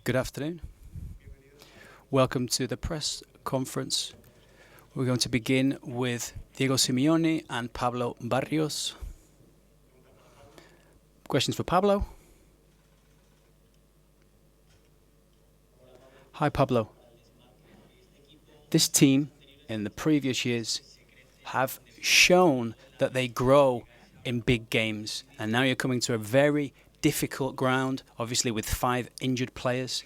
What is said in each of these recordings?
Good afternoon. Welcome to the press conference. We're going to begin with Diego Simeone and Pablo Barrios. Questions for Pablo? Hi, Pablo. This team in the previous years have shown that they grow in big games, and now you're coming to a very difficult ground, obviously with 5 injured players.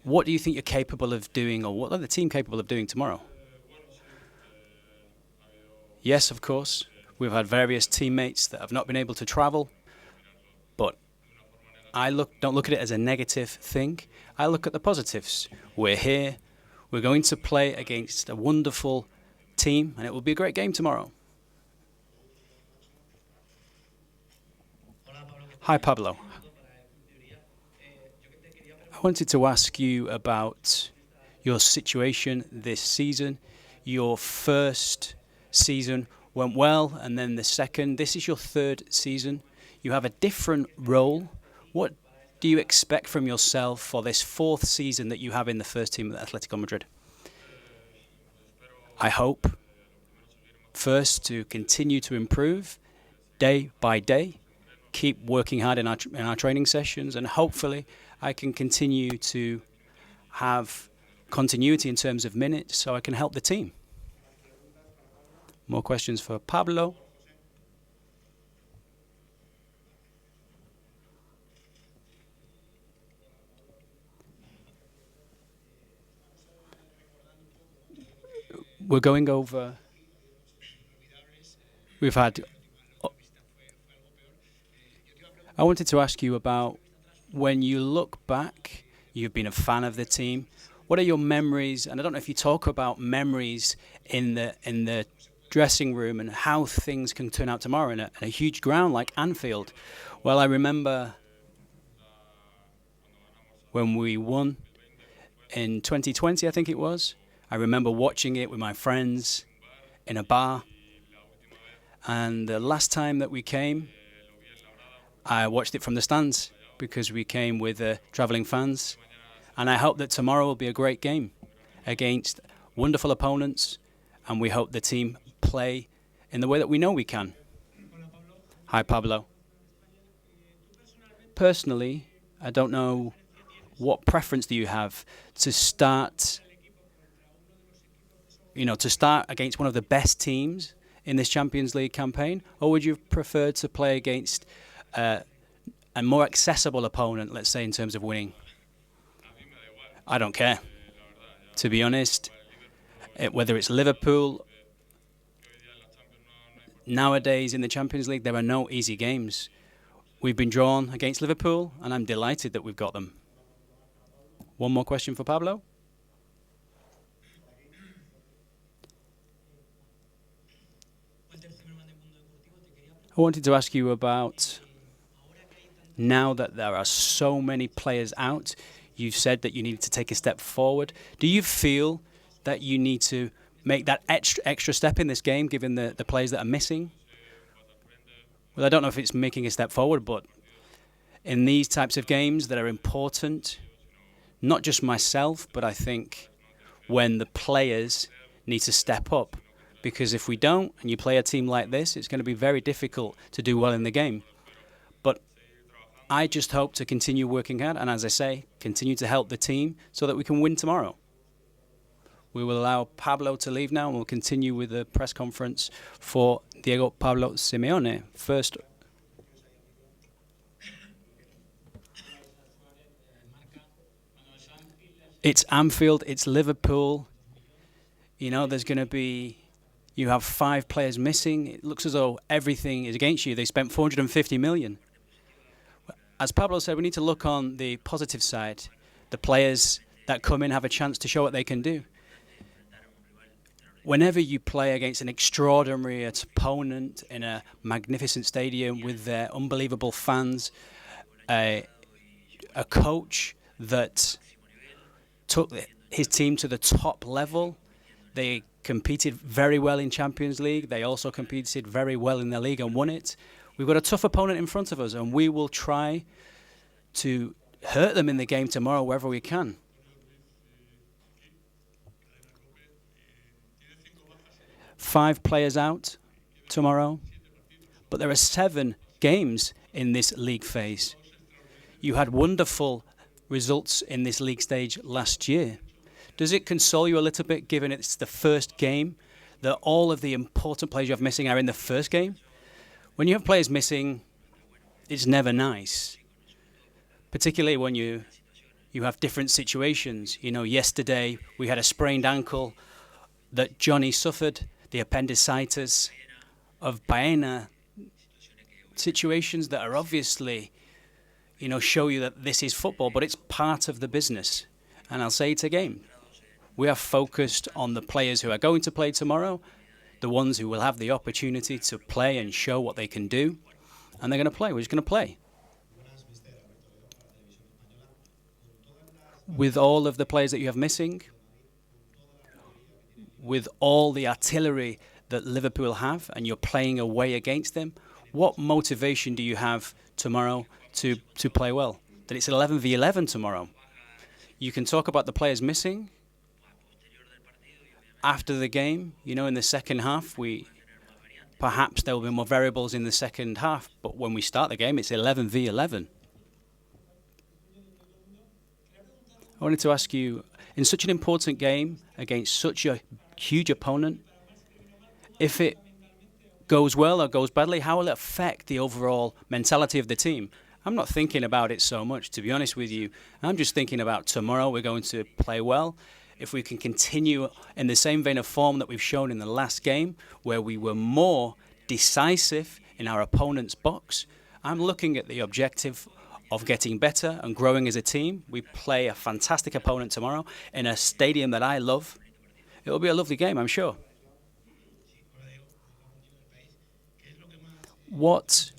What do you think you're capable of doing, or what are the team capable of doing tomorrow? Yes, of course. We've had various teammates that have not been able to travel, but don't look at it as a negative thing. I look at the positives. We're here. We're going to play against a wonderful team, and it will be a great game tomorrow. Hi, Pablo. I wanted to ask you about your situation this season. Your first season went well, and then the second. This is your third season. You have a different role. What do you expect from yourself for this fourth season that you have in the first team at Atletico Madrid? I hope, first, to continue to improve day by day, keep working hard in our training sessions, and hopefully I can continue to have continuity in terms of minutes so I can help the team. More questions for Pablo? We're going over. We've had. I wanted to ask you about when you look back, you've been a fan of the team. What are your memories? And I don't know if you talk about memories in the dressing room and how things can turn out tomorrow in a huge ground like Anfield. Well, I remember when we won in 2020, I think it was. I remember watching it with my friends in a bar. And the last time that we came, I watched it from the stands because we came with travelling fans. And I hope that tomorrow will be a great game against wonderful opponents. And we hope the team play in the way that we know we can. Hi, Pablo. Personally, I don't know what preference do you have to start, to start against one of the best teams in this Champions League campaign, or would you prefer to play against a more accessible opponent, let's say, in terms of winning? I don't care. To be honest, whether it's Liverpool, nowadays in the Champions League, there are no easy games. We've been drawn against Liverpool, and I'm delighted that we've got them. One more question for Pablo. I wanted to ask you about, now that there are so many players out, you've said that you need to take a step forward. Do you feel that you need to make that extra step in this game, given the players that are missing? Well, I don't know if it's making a step forward, but in these types of games that are important, not just myself, but I think when the players need to step up. Because if we don't, and you play a team like this, it's going to be very difficult to do well in the game. But I just hope to continue working hard, and as I say, continue to help the team so that we can win tomorrow. We will allow Pablo to leave now, and we'll continue with the press conference for Diego Pablo Simeone. First, it's Anfield, it's Liverpool. There's going to be. You have 5 players missing. It looks as though everything is against you. They spent 450 million. As Pablo said, we need to look on the positive side. The players that come in have a chance to show what they can do. Whenever you play against an extraordinary opponent in a magnificent stadium with their unbelievable fans, a coach that took his team to the top level, they competed very well in Champions League. They also competed very well in the league and won it. We've got a tough opponent in front of us, and we will try to hurt them in the game tomorrow wherever we can. Five players out tomorrow, but there are 7 games in this league phase. You had wonderful results in this league stage last year. Does it console you a little bit, given it's the first game, that all of the important players you have missing are in the first game? When you have players missing, it's never nice, particularly when you have different situations. You know, yesterday we had a sprained ankle that Johnny suffered, the appendicitis of Baena, situations that are obviously, show you that this is football, but it's part of the business. And I'll say it again. We are focused on the players who are going to play tomorrow, the ones who will have the opportunity to play and show what they can do, and they're going to play. We're just going to play. With all of the players that you have missing, with all the artillery that Liverpool have, and you're playing away against them, what motivation do you have tomorrow to play well? That it's 11v11 tomorrow. You can talk about the players missing after the game. In the second half, perhaps there will be more variables in the second half, but when we start the game, it's 11v11. I wanted to ask you, in such an important game against such a huge opponent, if it goes well or goes badly, how will it affect the overall mentality of the team? I'm not thinking about it so much, to be honest with you. I'm just thinking about tomorrow. We're going to play well. If we can continue in the same vein of form that we've shown in the last game, where we were more decisive in our opponent's box, I'm looking at the objective of getting better and growing as a team. We play a fantastic opponent tomorrow in a stadium that I love. It will be a lovely game, I'm sure. What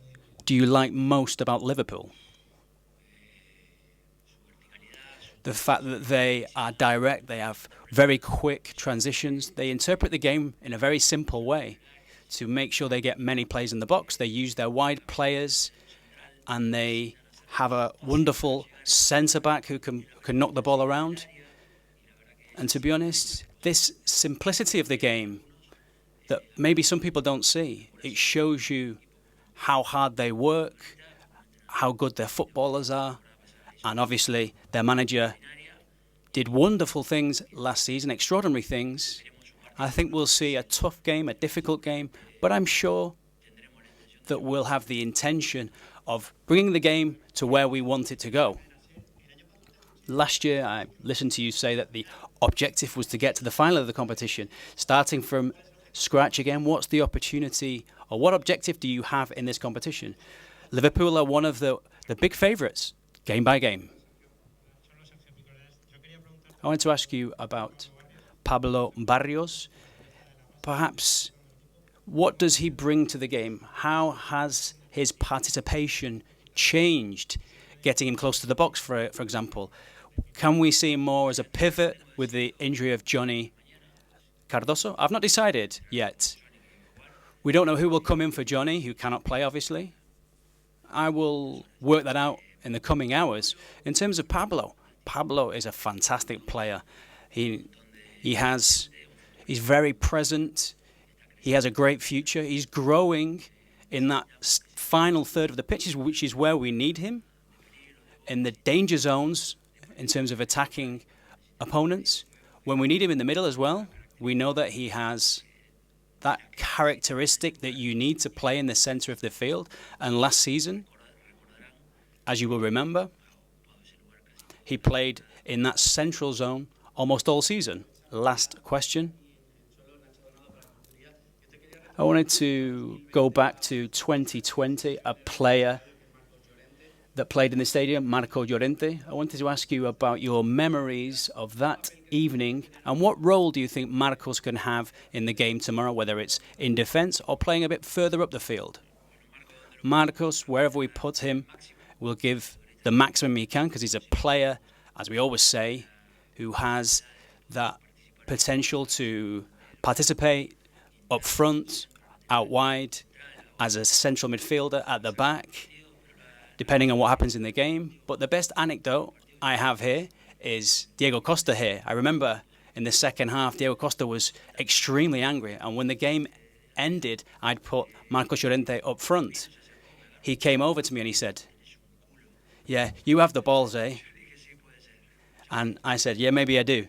do you like most about Liverpool? The fact that they are direct, they have very quick transitions, they interpret the game in a very simple way to make sure they get many plays in the box. They use their wide players, and they have a wonderful centre-back who can knock the ball around. And to be honest, this simplicity of the game that maybe some people don't see, it shows you how hard they work, how good their footballers are, and obviously their manager did wonderful things last season, extraordinary things. I think we'll see a tough game, a difficult game, but I'm sure that we'll have the intention of bringing the game to where we want it to go. Last year, I listened to you say that the objective was to get to the final of the competition. Starting from scratch again, what's the opportunity, or what objective do you have in this competition? Liverpool are one of the big favourites, game by game. I want to ask you about Pablo Barrios. Perhaps, what does he bring to the game? How has his participation changed, getting him close to the box, for example? Can we see him more as a pivot with the injury of Johnny Cardoso? I've not decided yet. We don't know who will come in for Johnny, who cannot play, obviously. I will work that out in the coming hours. In terms of Pablo, Pablo is a fantastic player. He's very present. He has a great future. He's growing in that final third of the pitch, which is where we need him. In the danger zones, in terms of attacking opponents. When we need him in the middle as well, we know that he has that characteristic that you need to play in the centre of the field. And last season, as you will remember, he played in that central zone almost all season. Last question. I wanted to go back to 2020, a player that played in the stadium, Marco Llorente. I wanted to ask you about your memories of that evening and what role do you think Marcos can have in the game tomorrow, whether it's in defence or playing a bit further up the field. Marcos, wherever we put him, will give the maximum he can because he's a player, as we always say, who has that potential to participate up front, out wide, as a central midfielder, at the back. depending on what happens in the game. But the best anecdote I have here is Diego Costa here. I remember in the second half, Diego Costa was extremely angry. And when the game ended, I'd put Marcos Llorente up front. He came over to me and he said, "Yeah, you have the balls, eh?" And I said, "Yeah, maybe I do."